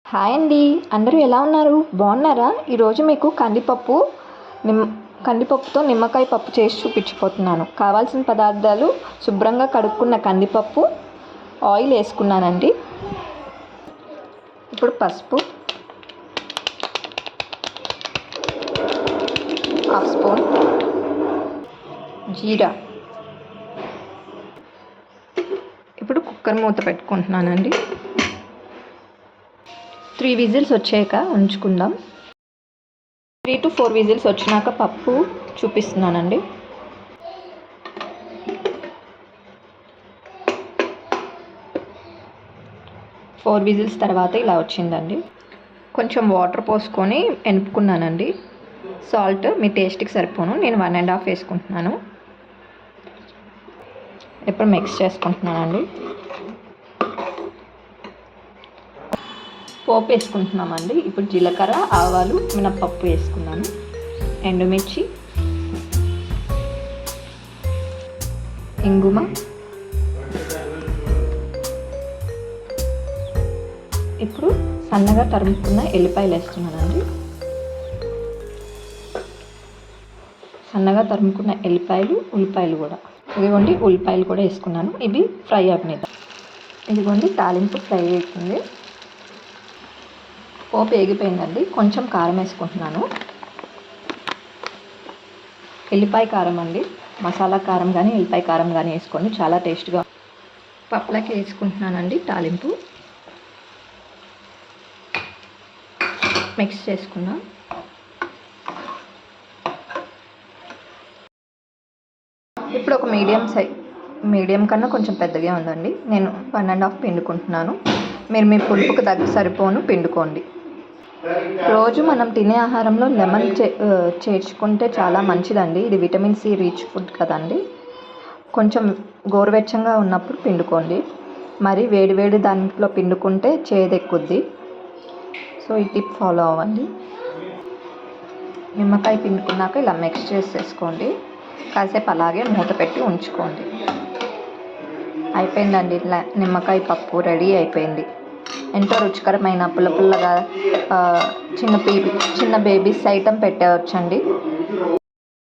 Hi అండి, అందరూ ఎలా ఉన్నారు? బాగున్నారా? ఈరోజు మీకు కందిపప్పుతో నిమ్మకాయ పప్పు చేసి చూపించిపోతున్నాను. కావాల్సిన పదార్థాలు: శుభ్రంగా కడుక్కున్న కందిపప్పు, ఆయిల్ వేసుకున్నానండి. ఇప్పుడు పసుపు, హాఫ్ స్పూన్ జీరా. ఇప్పుడు కుక్కర్ మూత పెట్టుకుంటున్నానండి. 3 విజిల్స్ వచ్చాక ఉంచుకుందాం. 3 to 4 విజిల్స్ వచ్చినాక పప్పు చూపిస్తున్నానండి. ఫోర్ విజిల్స్ తర్వాత ఇలా వచ్చిందండి. కొంచెం వాటర్ పోసుకొని ఎనుపుకున్నానండి. సాల్ట్ మీ టేస్ట్కి సరిపోను, నేను 1.5 వేసుకుంటున్నాను. ఇప్పుడు మిక్స్ చేసుకుంటున్నానండి. పోపు వేసుకుంటున్నామండి. ఇప్పుడు జీలకర్ర, ఆవాలు, మినప్పప్పు వేసుకున్నాను, ఎండుమిర్చి, ఇంగుమ, ఇప్పుడు సన్నగా తరుముకున్న ఎల్లిపాయలు వేస్తున్నానండి. సన్నగా తరుముకున్న ఎల్లిపాయలు, ఉల్లిపాయలు కూడా ఇదిగోండి. ఉల్లిపాయలు కూడా వేసుకున్నాను. ఇవి ఫ్రై అవ్వనిద్దాం. ఇదిగోండి, తాలింపు ఫ్రై అవుతుంది. పోపు వేగిపోయిందండి. కొంచెం కారం వేసుకుంటున్నాను. ఎల్లిపాయ కారం అండి. మసాలా కారం కానీ ఎల్లిపాయ కారం కానీ వేసుకోండి, చాలా టేస్ట్గా. పప్పులకి వేసుకుంటున్నానండి తాలింపు. మిక్స్ చేసుకుందాం. ఇప్పుడు ఒక మీడియం కన్నా కొంచెం పెద్దగా ఉందండి. నేను 1.5 పిండుకుంటున్నాను. మీరు మీ పులుపుకు సరిపోను పిండుకోండి. రోజు మనం తినే ఆహారంలో లెమన్ చేర్చుకుంటే చాలా మంచిదండి. ఇది విటమిన్ సి రిచ్ ఫుడ్ కదండి. కొంచెం గోరువెచ్చంగా ఉన్నప్పుడు పిండుకోండి. మరి వేడివేడి దాంట్లో పిండుకుంటే చేదెక్కుద్ది. సో ఈ టిప్ ఫాలో అవ్వండి. నిమ్మకాయ పిండుకున్నాక ఇలా మిక్స్ చేసేసుకోండి. కాసేపు అలాగే మూత పెట్టి ఉంచుకోండి. అయిపోయిందండి, నిమ్మకాయ పప్పు రెడీ అయిపోయింది. ఎంతో రుచికరమైన పుల్లగా చిన్న బేబీస్ ఐటెం పెట్టవచ్చండి.